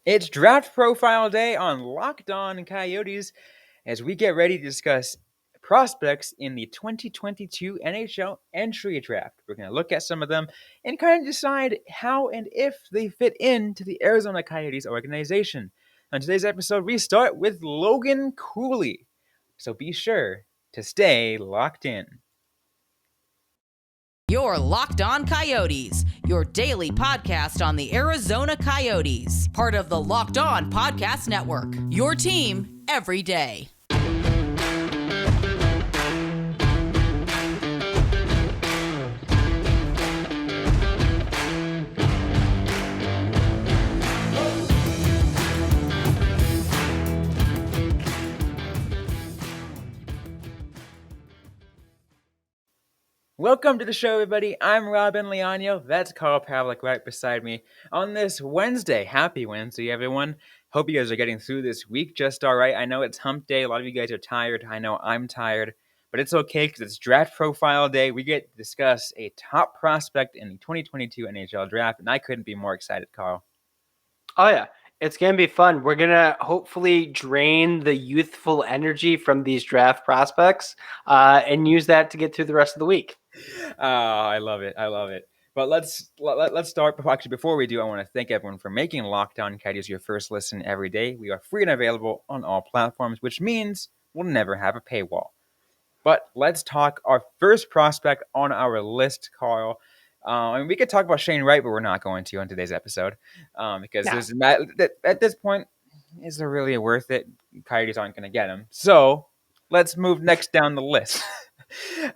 It's draft profile day on Locked On Coyotes as we get ready to discuss prospects in the 2022 NHL Entry Draft. We're going to look at some of them and kind of decide how and if they fit into the Arizona Coyotes organization. On today's episode, we start with Logan Cooley. So be sure to stay locked in. You're Locked On Coyotes, your daily podcast on the Arizona Coyotes, part of the Locked On Podcast Network, your team every day. Welcome to the show, everybody. I'm Robyn Leonio. That's Carl Pavlik right beside me on this Wednesday. Happy Wednesday, everyone. Hope you guys are getting through this week just all right. I know it's hump day. A lot of you guys are tired. I know I'm tired, but it's okay because it's draft profile day. We get to discuss a top prospect in the 2022 NHL draft, and I couldn't be more excited, Carl. Oh, yeah. It's going to be fun. We're going to hopefully drain the youthful energy from these draft prospects and use that to get through the rest of the week. Oh, I love it. I love it. But let's start. Actually, before we do, I want to thank everyone for making Locked On Coyotes your first listen every day. We are free and available on all platforms, which means we'll never have a paywall. But let's talk our first prospect on our list, Carl. We could talk about Shane Wright, but we're not going to on today's episode because at this point, is there really worth it? Coyotes aren't going to get him. So let's move next down the list.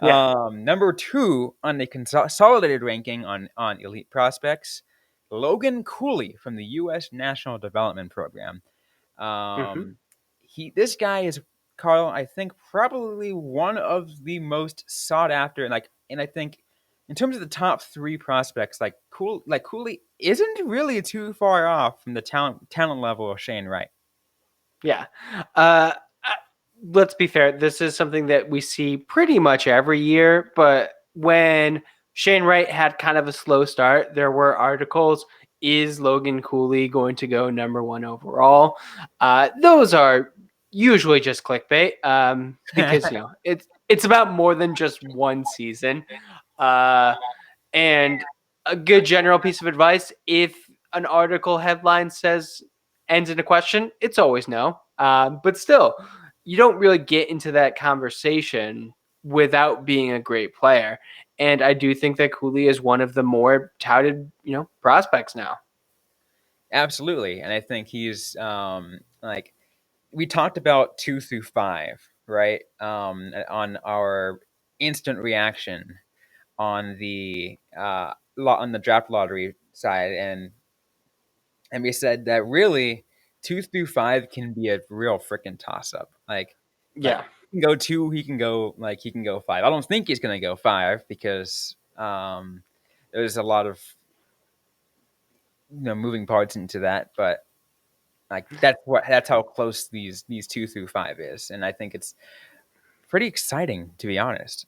Number 2 on the consolidated ranking on elite prospects, Logan Cooley from the U.S. National Development Program. This guy is, Carl, I think probably one of the most sought after, and I think in terms of the top 3 prospects, Cooley isn't really too far off from the talent level of Shane Wright. Yeah. Let's be fair. This is something that we see pretty much every year, but when Shane Wright had kind of a slow start, there were articles, is Logan Cooley going to go number 1 overall? Those are usually just clickbait because, it's about more than just one season. And a good general piece of advice, if an article headline ends in a question, it's always no. But still, you don't really get into that conversation without being a great player. And I do think that Cooley is one of the more touted, prospects now. Absolutely. And I think he's we talked about 2 through 5, right? On our instant reaction on the draft lottery side, and we said that really 2 through 5 can be a real freaking toss up. He can go 2, he can go 5. I don't think he's going to go 5 because there's a lot of moving parts into that, but that's how close these 2 through 5 is, and I think it's pretty exciting, to be honest.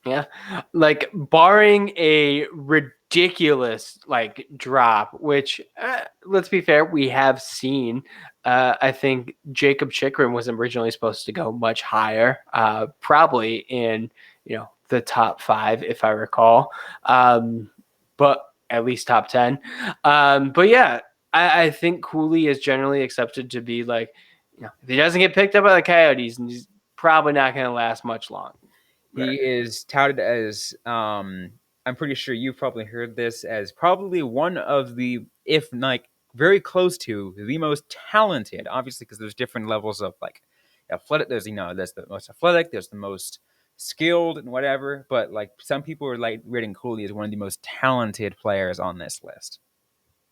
Yeah, barring a ridiculous drop, which let's be fair, we have seen. I think Jacob Chychrun was originally supposed to go much higher, probably in the top 5 if I recall, but at least top 10. But yeah, I think Cooley is generally accepted to be if he doesn't get picked up by the Coyotes, and he's probably not going to last much longer. He is touted as, I'm pretty sure you've probably heard this, as probably one of the, if very close to the most talented, obviously, because there's different levels of athletic. There's the most athletic, there's the most skilled and whatever, but some people are rating Cooley as one of the most talented players on this list.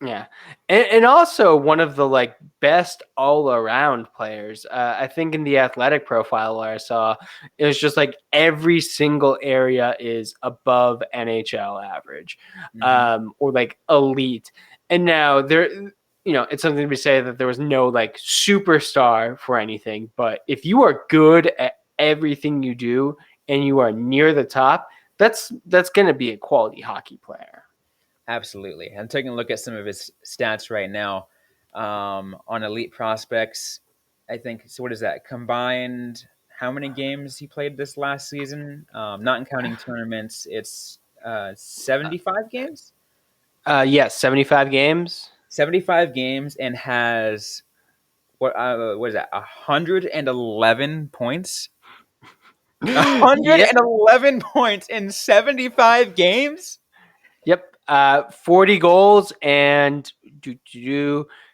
Yeah. And also one of the best all around players. I think in the athletic profile I saw, it was just every single area is above NHL average, or elite. And now there, it's something to say that there was no superstar for anything, but if you are good at everything you do and you are near the top, that's going to be a quality hockey player. Absolutely. I'm taking a look at some of his stats right now. on elite prospects. I think so. What is that combined? How many games he played this last season? Not counting tournaments, it's 75 games. Yes, 75 games. 75 games and has what is that? 111 points. Yeah. 111 points in 75 games. Yep. 40 goals and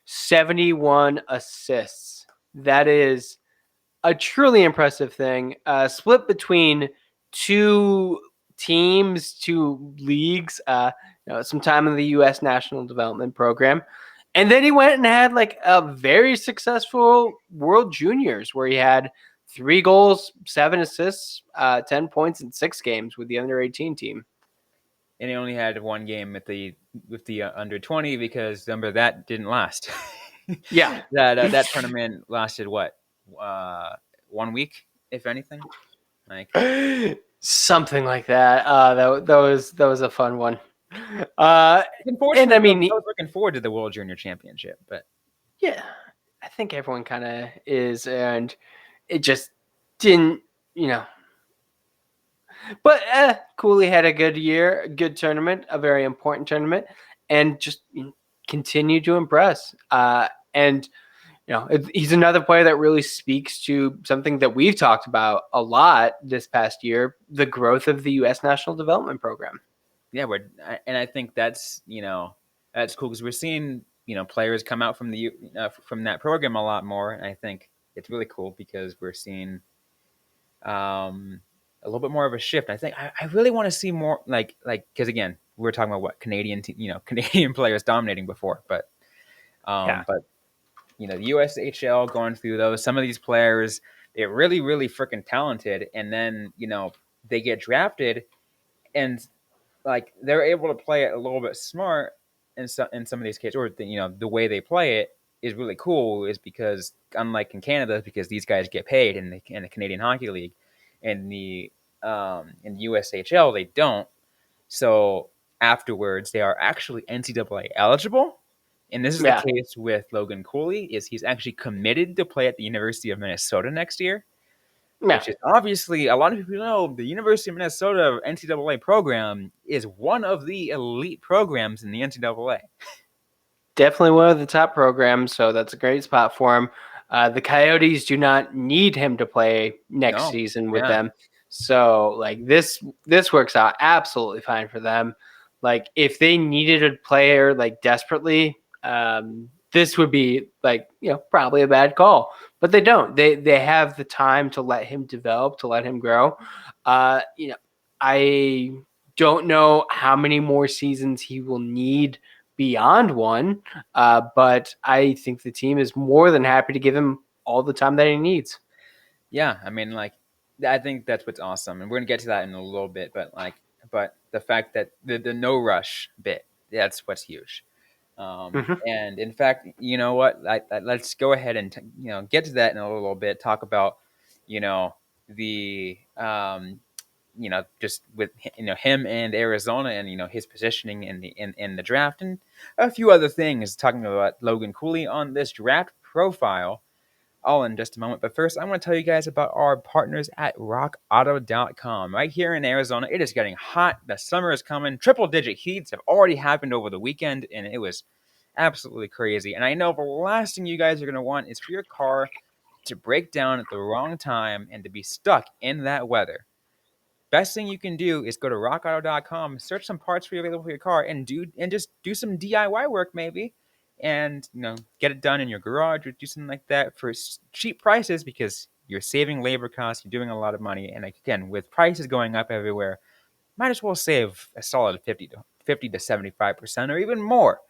71 assists. That is a truly impressive thing. Split between two teams, two leagues, some time in the U.S. National Development Program. And then he went and had like a very successful World Juniors where he had 3 goals, 7 assists, 10 points in 6 games with the under 18 team. And he only had one game with the under 20 because remember that didn't last. Yeah. that tournament lasted what 1 week, if anything. Like Something like that. That was a fun one. unfortunately, And I mean, I was looking forward to the World Junior Championship, but yeah, I think everyone kind of is, and it just didn't, you know. But Cooley had a good year, a good tournament, a very important tournament, and just continued to impress. And he's another player that really speaks to something that we've talked about a lot this past year: the growth of the U.S. National Development Program. yeah, and I think that's that's cool because we're seeing players come out from from that program a lot more, and I think it's really cool because we're seeing a little bit more of a shift. I think I really want to see more like because again we were talking about what Canadian Canadian players dominating before, but Yeah. the USHL going through those, some of these players they're really really freaking talented, and then they get drafted and like they're able to play it a little bit smart in some of these cases, or the way they play it is really cool. Is because unlike in Canada, because these guys get paid in the Canadian Hockey League, and in the USHL they don't. So afterwards, they are actually NCAA eligible, and this is the Yeah. case with Logan Cooley. Is he's actually committed to play at the University of Minnesota next year, Yeah. which is obviously a lot of people know the University of Minnesota NCAA program is one of the elite programs in the NCAA. Definitely one of the top programs, so that's a great spot for him. The Coyotes do not need him to play next No, season with yeah, them, so like this works out absolutely fine for them. Like if they needed a player like desperately, this would be like probably a bad call, but they don't. They have the time to let him develop, to let him grow. I don't know how many more seasons he will need beyond one. But I think the team is more than happy to give him all the time that he needs. yeah. I mean, like, I think that's what's awesome, and we're gonna get to that in a little bit. But the fact that the no rush bit, that's what's huge. Mm-hmm. And in fact, you know what? Let's go ahead and get to that in a little bit. Talk about the just with him and Arizona and his positioning in the draft and a few other things. Talking about Logan Cooley on this draft profile, all in just a moment. But first, I want to tell you guys about our partners at rockauto.com. Right here in Arizona, it is getting hot. The summer is coming. Triple-digit heats have already happened over the weekend, and it was absolutely crazy. And I know the last thing you guys are going to want is for your car to break down at the wrong time and to be stuck in that weather. Best thing you can do is go to rockauto.com, search some parts for available for your car, and just do some DIY work maybe, and get it done in your garage or do something like that for cheap prices because you're saving labor costs, you're doing a lot of money, and again with prices going up everywhere, might as well save a solid 50 to 75% or even more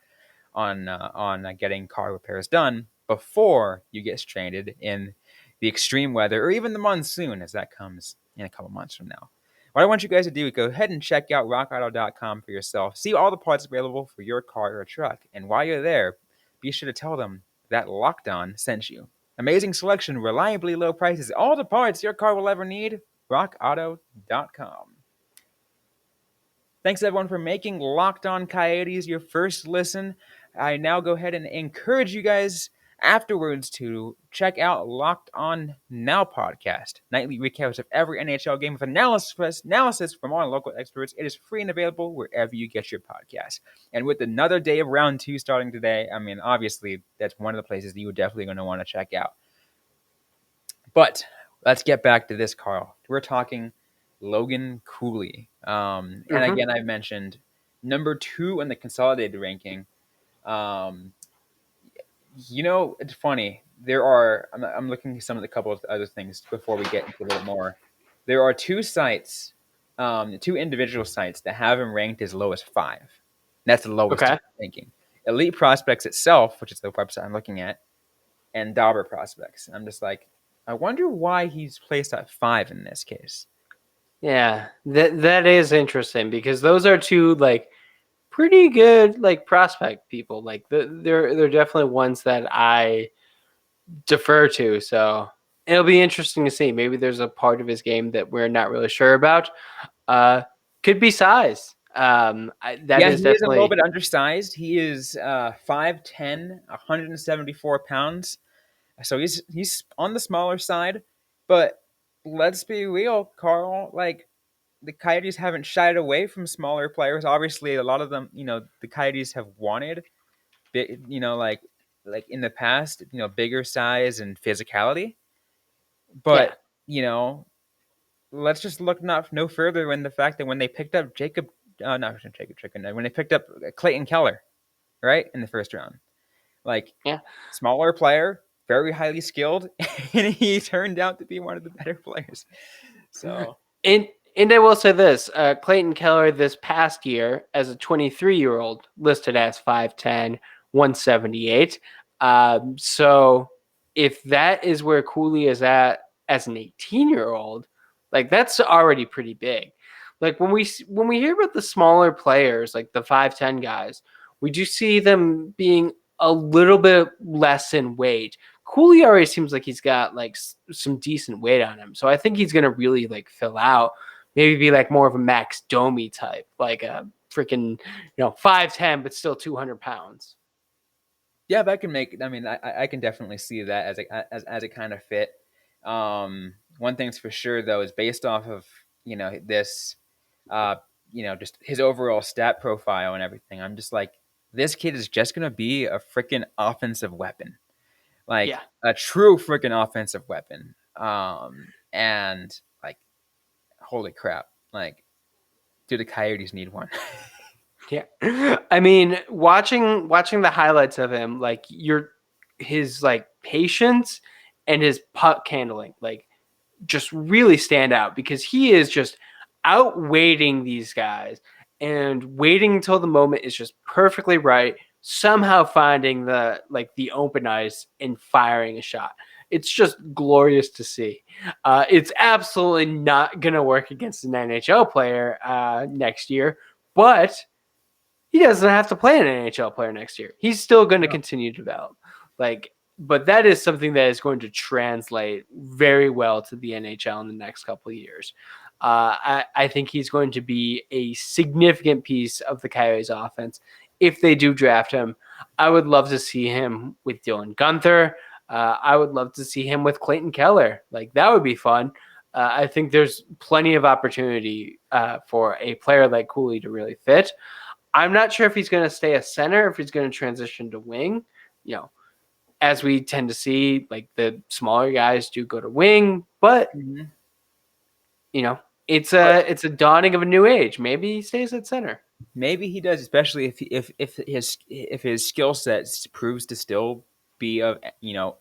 on getting car repairs done before you get stranded in the extreme weather or even the monsoon as that comes in a couple months from now. What I want you guys to do is go ahead and check out rockauto.com for yourself. See all the parts available for your car or truck. And while you're there, be sure to tell them that Locked On sent you. Amazing selection, reliably low prices, all the parts your car will ever need. rockauto.com. Thanks everyone for making Locked On Coyotes your first listen I now go ahead and encourage you guys afterwards to check out Locked On Now podcast, nightly recaps of every NHL game with analysis from our local experts. It is free and available wherever you get your podcast. And with another day of round 2 starting today, I mean, obviously, that's one of the places that you're definitely going to want to check out. But let's get back to this, Carl. We're talking Logan Cooley. And again, I've mentioned number 2 in the consolidated ranking. It's funny. I'm looking at some of the couple of other things before we get into a little more. There are 2 sites, 2 individual sites that have him ranked as low as 5. That's the lowest Okay. ranking. Elite Prospects itself, which is the website I'm looking at, and Dauber Prospects. I'm just like, I wonder why he's placed at 5 in this case. Yeah, that is interesting because those are 2 like pretty good like prospect people. Like they're definitely ones that I defer to. So it'll be interesting to see. Maybe there's a part of his game that we're not really sure about. Could be size. That Yeah, is he is a little definitely bit undersized. He is 5'10", 174 pounds. So he's on the smaller side, but let's be real, Carl. Like the Coyotes haven't shied away from smaller players. Obviously, a lot of them, the Coyotes have wanted, like in the past, bigger size and physicality. yeah. But let's just look no further than the fact that when they picked up when they picked up Clayton Keller, right in the first round, like Yeah. smaller player, very highly skilled, and he turned out to be one of the better players. So And I will say this: Clayton Keller this past year, as a 23-year-old, listed as 5'10", 178. So if that is where Cooley is at as an 18-year-old, like that's already pretty big. Like when we hear about the smaller players, like the 5'10" guys, we do see them being a little bit less in weight. Cooley already seems like he's got like some decent weight on him, so I think he's gonna really like fill out. Maybe be like more of a Max Domi type, like a freaking 5'10" but still 200 pounds. yeah, that can make. I mean, I can definitely see that as a kind of fit. One thing's for sure though is based off of this, just his overall stat profile and everything. I'm just like, this kid is just gonna be a freaking offensive weapon, like Yeah. a true freaking offensive weapon. And like, holy crap, like, do the Coyotes need one? Yeah. I mean, watching the highlights of him, like his like patience and his puck handling, like just really stand out because he is just outweighting these guys and waiting until the moment is just perfectly right, somehow finding the open ice and firing a shot. It's just glorious to see. It's absolutely not going to work against an NHL player next year, but he doesn't have to play an NHL player next year. He's still going to continue to develop. But that is something that is going to translate very well to the NHL in the next couple of years. I think he's going to be a significant piece of the Coyotes offense if they do draft him. I would love to see him with Dylan Guenther. I would love to see him with Clayton Keller. Like that would be fun. I think there's plenty of opportunity for a player like Cooley to really fit. I'm not sure if he's going to stay a center, if he's going to transition to wing. As we tend to see, like the smaller guys do go to wing, but Mm-hmm. it's a dawning of a new age. Maybe he stays at center. Maybe he does, especially if his skill set proves to still be of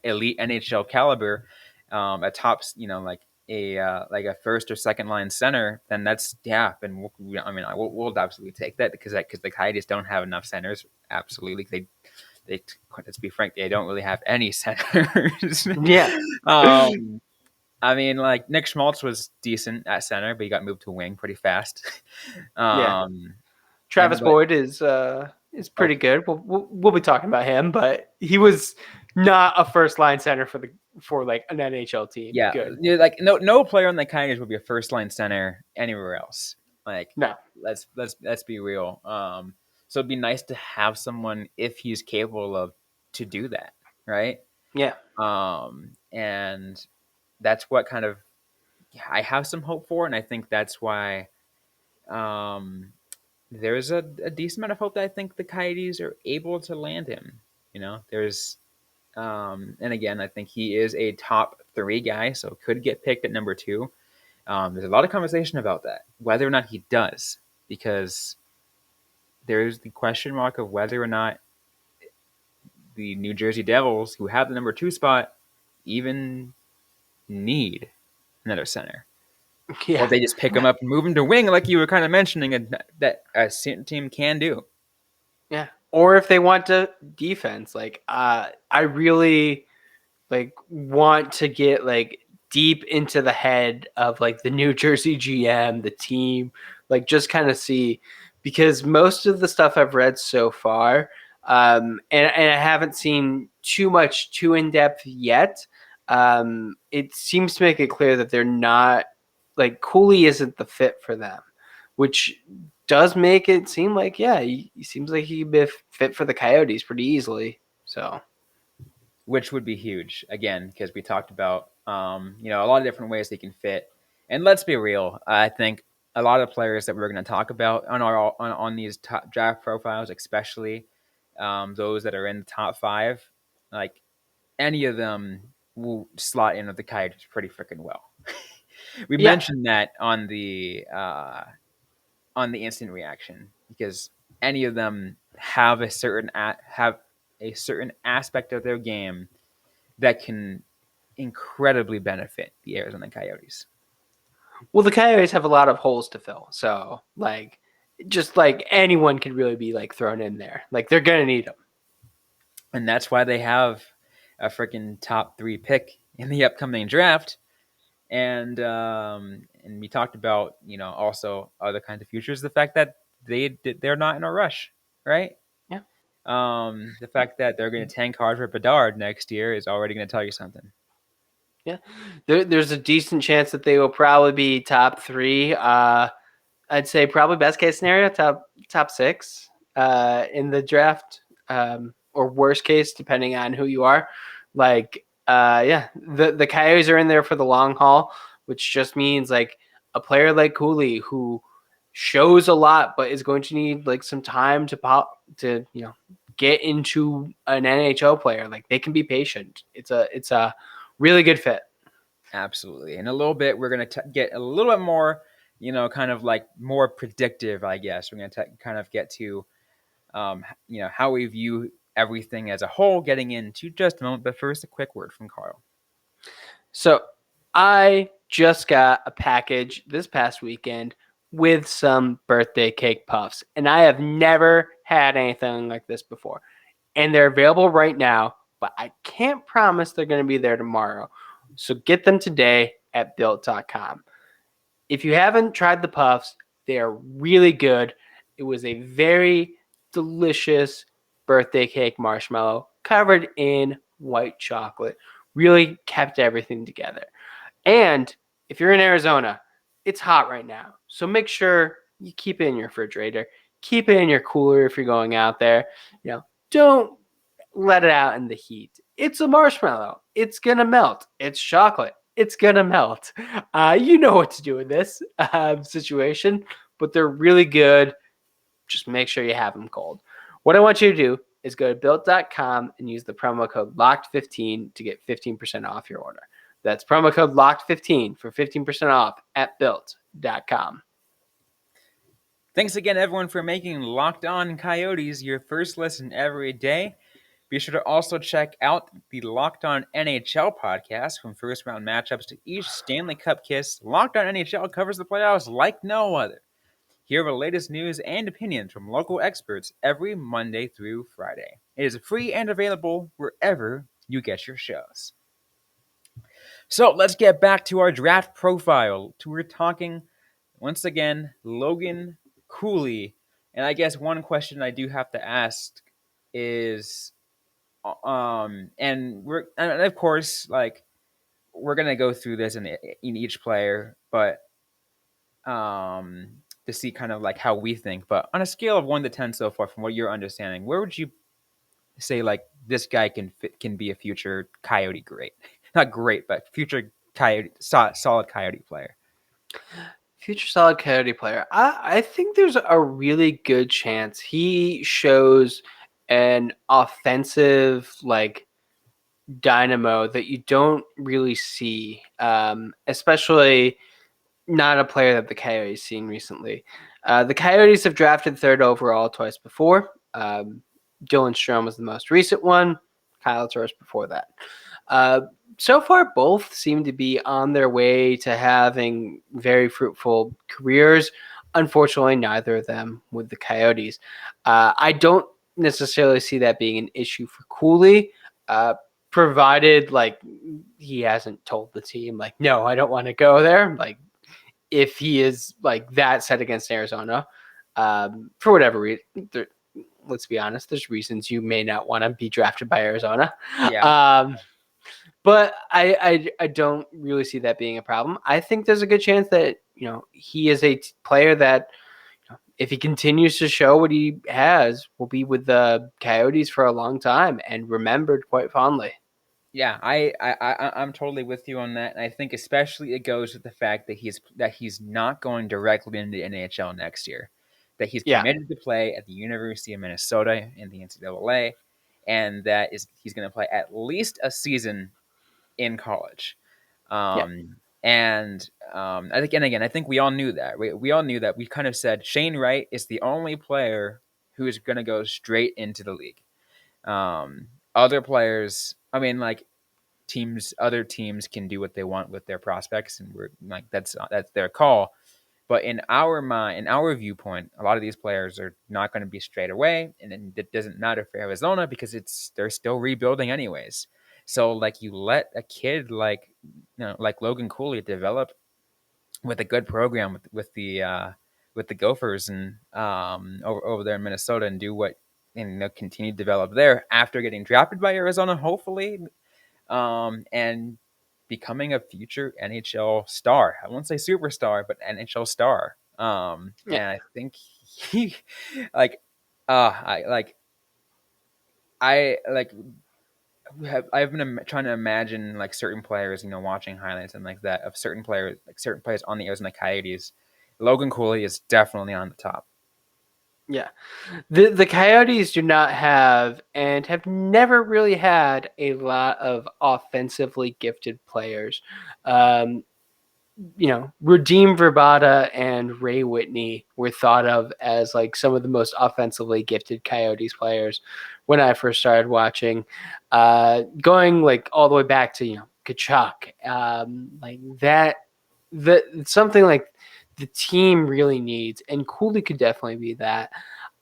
elite NHL caliber, a top like a first or second line center. Then that's and we'll absolutely take that because the Coyotes don't have enough centers. Absolutely, they let's be frank, they don't really have any centers. Yeah. I mean, like Nick Schmaltz was decent at center, but he got moved to wing pretty fast. Yeah. Um, Travis Boyd is pretty good. We'll be talking about him, but he was not a first line center for like an NHL team. Yeah, Good. like no player on the Coyotes would be a first line center anywhere else. Like No. let's be real. So it'd be nice to have someone, if he's capable of, to do that, right? Yeah. And that's what kind of I have some hope for, and I think that's why there's a decent amount of hope that I think the Coyotes are able to land him. There's and again, I think he is a top 3 guy, so could get picked at number 2. There's a lot of conversation about that, whether or not he does, because there's the question mark of whether or not the New Jersey Devils, who have the number 2 spot, even need another center. Or Yeah. they just pick him up and move him to wing, like you were kind of mentioning, and that a team can do. Yeah. Or if they want to defense, like I really like want to get like deep into the head of like the New Jersey GM, the team, like just kind of see, because most of the stuff I've read so far, and I haven't seen too in depth yet. It seems to make it clear that they're not like Cooley isn't the fit for them, which does make it seem like, yeah, he seems like he'd be fit for the Coyotes pretty easily. So, which would be huge, again, because we talked about a lot of different ways they can fit. And let's be real, I think a lot of players that we're going to talk about on these top draft profiles, especially those that are in the top 5, like any of them will slot in with the Coyotes pretty freaking well. We yeah. mentioned that on the instant reaction, because any of them have have a certain aspect of their game that can incredibly benefit the Arizona Coyotes. Well, the Coyotes have a lot of holes to fill. So, like, just like anyone can really be like thrown in there. Like, they're going to need them. And that's why they have a freaking top 3 pick in the upcoming draft. And we talked about, also other kinds of futures. The fact that they're not in a rush, right? Yeah. The fact that they're going to tank hard for Bedard next year is already going to tell you something. Yeah. There's a decent chance that they will probably be top 3. I'd say probably best case scenario, top 6 in the draft, or worst case, depending on who you are. Like, yeah, the Coyotes are in there for the long haul, which just means like a player like Cooley who shows a lot, but is going to need like some time to get into an NHL player. Like, they can be patient. It's a really good fit. Absolutely. In a little bit, we're going to get a little bit more, kind of like more predictive, I guess. We're going to kind of get to, how we view everything as a whole, getting into just a moment. But first, a quick word from Carl. So I just got a package this past weekend with some birthday cake puffs, and I have never had anything like this before. And they're available right now, but I can't promise they're going to be there tomorrow. So get them today at built.com. If you haven't tried the puffs, they are really good. It was a very delicious birthday cake marshmallow covered in white chocolate. Really kept everything together. And if you're in Arizona, it's hot right now. So make sure you keep it in your refrigerator. Keep it in your cooler if you're going out there. Don't let it out in the heat. It's a marshmallow. It's going to melt. It's chocolate. It's going to melt. You know what to do in this situation, but they're really good. Just make sure you have them cold. What I want you to do is go to built.com and use the promo code LOCKED15 to get 15% off your order. That's promo code LOCKED15 for 15% off at built.com. Thanks again, everyone, for making Locked On Coyotes your first listen every day. Be sure to also check out the Locked On NHL podcast. From first round matchups to each Stanley Cup kiss, Locked On NHL covers the playoffs like no other. Hear the latest news and opinions from local experts every Monday through Friday. It is free and available wherever you get your shows. So let's get back to our draft profile. We're talking, once again, Logan Cooley. And I guess one question I do have to ask is, and of course, like, we're gonna go through this in each player, but to to see kind of like how we think. But on a scale of 1 to 10 so far, from what you're understanding, where would you say like this guy can be a future Coyote great? Not great, but future Coyote solid Coyote player. Future solid Coyote player. I think there's a really good chance he shows an offensive like dynamo that you don't really see, especially not a player that the Coyotes seen recently. The Coyotes have drafted third overall twice before. Dylan Strome was the most recent one. Kyle Turris before that. Uh, so far, both seem to be on their way to having very fruitful careers. Unfortunately, neither of them with the Coyotes. I don't necessarily see that being an issue for Cooley, provided like he hasn't told the team like, no, I don't want to go there. Like if he is like that set against Arizona, for whatever reason. Let's be honest, there's reasons you may not want to be drafted by Arizona. Yeah. But I don't really see that being a problem. I think there's a good chance that, he is a player that, if he continues to show what he has, will be with the Coyotes for a long time and remembered quite fondly. Yeah, I'm totally with you on that, and I think especially it goes with the fact that he's not going directly into the NHL next year, that he's Yeah. committed to play at the University of Minnesota in the NCAA, and he's going to play at least a season in college. Yeah. I think, and again, I think we all knew that. We all knew that. We kind of said Shane Wright is the only player who is going to go straight into the league. Other players, I mean, like other teams can do what they want with their prospects, and we're like that's their call. But in our viewpoint, a lot of these players are not going to be straight away, and then it doesn't matter for Arizona because they're still rebuilding anyways. So like you let a kid like Logan Cooley develop with a good program with the Gophers and over there in Minnesota and do what and they'll continue to develop there after getting drafted by Arizona, hopefully, and becoming a future NHL star. I won't say superstar, but NHL star. Yeah. And I think he, like, I like, I like. I've been trying to imagine like certain players, watching highlights and like that of certain players on the Arizona Coyotes. Logan Cooley is definitely on the top. Yeah. The Coyotes do not have and have never really had a lot of offensively gifted players. Radim Verbata and Ray Whitney were thought of as like some of the most offensively gifted Coyotes players when I first started watching. Going like all the way back to Kachuk, like that. Something like the team really needs, and Cooley could definitely be that.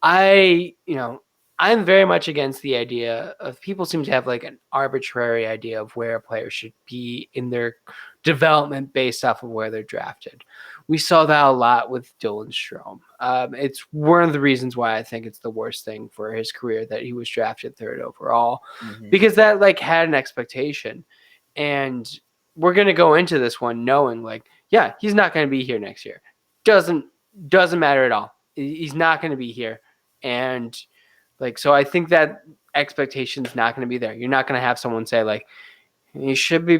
I'm very much against the idea of people seem to have like an arbitrary idea of where a player should be in their development based off of where they're drafted. We saw that a lot with Dylan Strome. It's one of the reasons why I think it's the worst thing for his career that he was drafted third overall, because that like had an expectation, and we're gonna go into this one knowing like, yeah, he's not gonna be here next year. Doesn't matter at all. He's not gonna be here, and like so, I think that expectation's not gonna be there. You're not gonna have someone say like, you should be,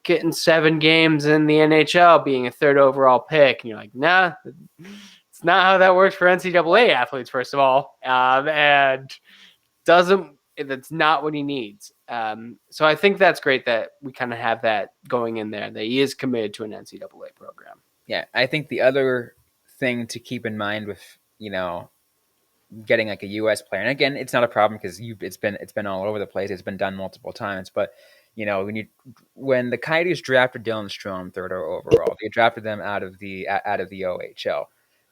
getting 7 games in the NHL, being a third overall pick. And you're like, nah, it's not how that works for NCAA athletes, first of all. And that's not what he needs. So I think that's great that we kind of have that going in there, that he is committed to an NCAA program. Yeah, I think the other thing to keep in mind with, getting like a U.S. player, and again, it's not a problem because it's been all over the place. It's been done multiple times, but when the Coyotes drafted Dylan Strome third overall, they drafted them out of the OHL,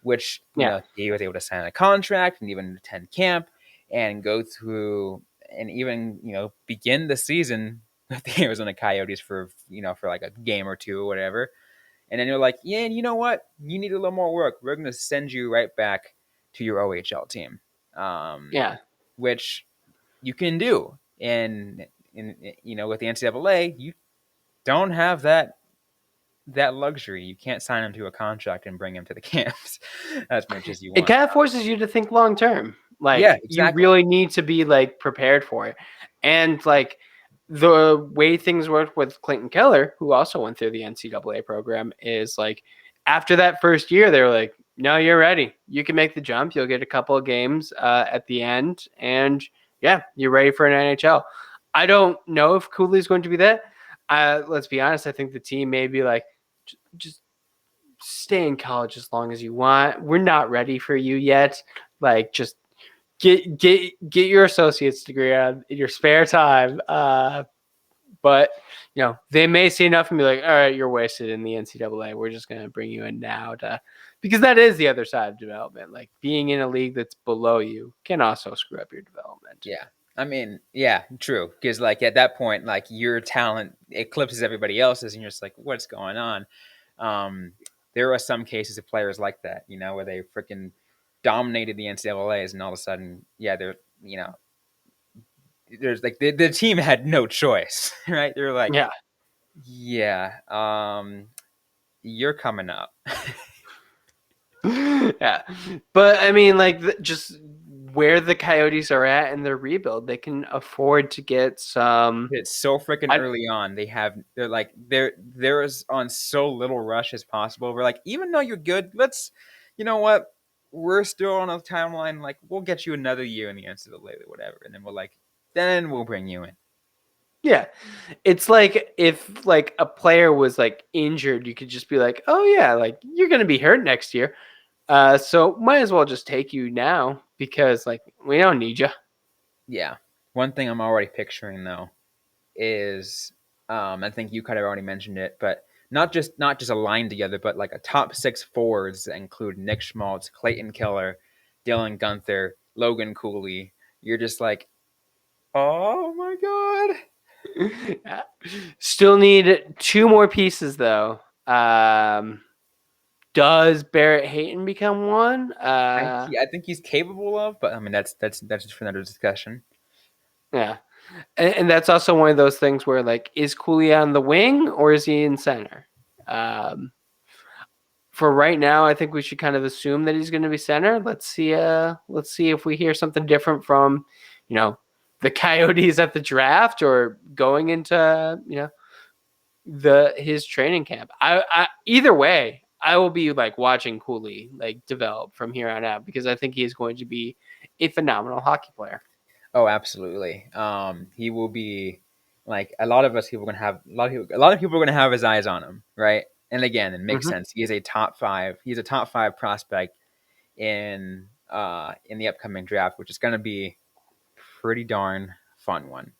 which he was able to sign a contract and even attend camp and go through and even begin the season with the Arizona Coyotes for like a game or two or whatever. And then you're like, yeah, and you know what? You need a little more work. We're going to send you right back to your OHL team, which you can do. And with the NCAA, you don't have that that luxury. You can't sign him to a contract and bring him to the camps as much as you It want. kind of forces you to think long term. Like Yeah, you exactly. really need to be like prepared for it. And like the way things worked with Clayton Keller, who also went through the NCAA program, is like after that first year, they were like, no, you're ready. You can make the jump. You'll get a couple of games at the end. And yeah, you're ready for an NHL. I don't know if Cooley's going to be that. Let's be honest. I think the team may be like, just stay in college as long as you want. We're not ready for you yet. Like, just get your associate's degree in your spare time. But they may see enough and be like, all right, you're wasted in the NCAA. We're just gonna bring you in now because that is the other side of development. Like being in a league that's below you can also screw up your development. Yeah. I mean, yeah, true. Because like at that point, like your talent eclipses everybody else's, and you're just like, what's going on? There are some cases of players like that, where they freaking dominated the NCAA's, and all of a sudden, yeah, there's like the team had no choice, right? They're like, Yeah. yeah, you're coming up. Yeah. But I mean, like just where the Coyotes are at in their rebuild, they can afford to get some. It's so freaking early on. They're as on so little rush as possible. We're like, even though you're good, you know what? We're still on a timeline. Like, we'll get you another year in the NCAA or whatever, and then we'll bring you in. Yeah. It's like if like a player was like injured, you could just be like, oh yeah, like you're gonna be hurt next year. So might as well just take you now because like we don't need you. Yeah. One thing I'm already picturing though is, I think you kind of already mentioned it, but not just a line together, but like a top six forwards that include Nick Schmaltz, Clayton Keller, Dylan Gunther, Logan Cooley. You're just like, oh my god. Still need two more pieces though. Does Barrett Hayton become one? I think he's capable of, but I mean that's just for another discussion. Yeah. And that's also one of those things where like, is Cooley on the wing or is he in center? For right now, I think we should kind of assume that he's going to be center. Let's see if we hear something different from, the Coyotes at the draft or going into, his training camp. I either way, I will be like watching Cooley like develop from here on out because I think he is going to be a phenomenal hockey player. Oh, absolutely. He will be like a lot of us people are gonna have a lot of people are gonna have his eyes on him, right? And again, it makes sense. He is a top five. He's a top five prospect in the upcoming draft, which is gonna be pretty darn fun one.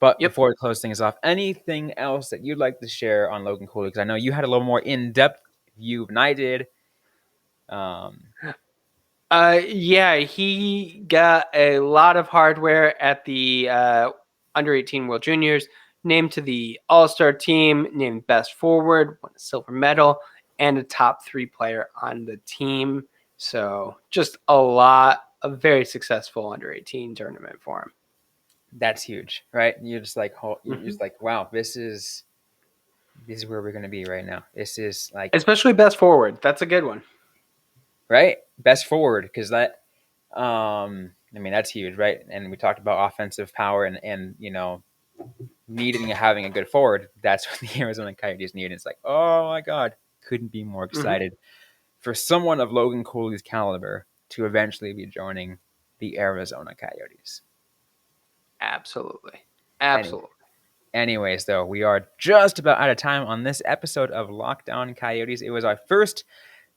But Yep. before we close things off, anything else that you'd like to share on Logan Cooley? Because I know you had a little more in depth view than I did. Yeah, he got a lot of hardware at the under 18 World Juniors, named to the All-Star team, named best forward, won a silver medal, and a top 3 player on the team. So just a very successful under 18 tournament for him. That's huge, right? You're just like, you're Mm-hmm. just like, wow, this is where we're gonna be right now. This is like, Especially best forward. That's a good one. right, best forward, because that, I mean, that's huge, right? And we talked about offensive power and needing and having a good forward. That's what the Arizona Coyotes need. It's like, oh my god, couldn't be more Mm-hmm. excited for someone of Logan Cooley's caliber to eventually be joining the Arizona Coyotes. Absolutely. Anyways, though, we are just about out of time on this episode of Locked On Coyotes. It was our first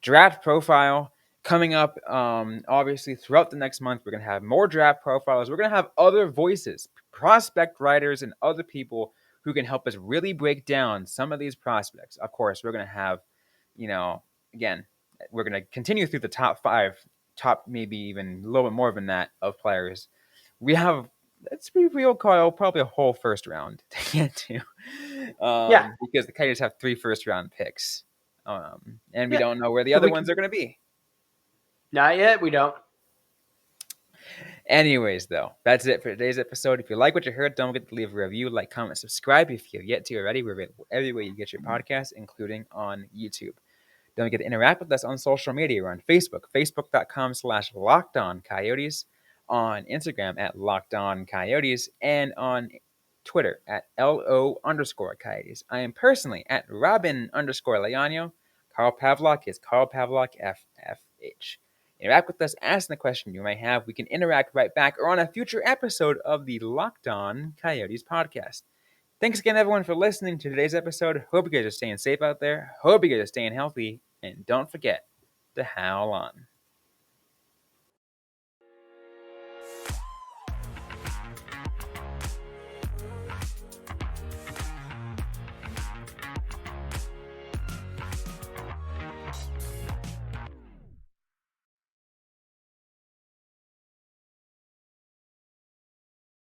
draft profile coming up. Obviously, throughout the next month, we're going to have more draft profiles. We're going to have other voices, prospect writers, and other people who can help us really break down some of these prospects. Of course, we're going to have, again, we're going to continue through the top five, top maybe even a little bit more than that of players. We have, let's be real, Kyle, probably a whole first round to get to. Yeah. Because the Coyotes have 3 first round picks. And we don't know where the So other ones are going to be. Not yet. We don't. Anyways, though, that's it for today's episode. If you like what you heard, don't forget to leave a review, like, comment, subscribe if you've yet to already. We're available everywhere you get your podcasts, including on YouTube. Don't forget to interact with us on social media. We're on Facebook, facebook.com/LockedOnCoyotes, on Instagram at LockedOnCoyotes, and on Twitter at LO_Coyotes. I am personally at Robyn_Leano. Carl Pavlock is Carl Pavlock FFH. Interact with us, ask the question you may have. We can interact right back or on a future episode of the Locked On Coyotes podcast. Thanks again, everyone, for listening to today's episode. Hope you guys are staying safe out there. Hope you guys are staying healthy. And don't forget to howl on.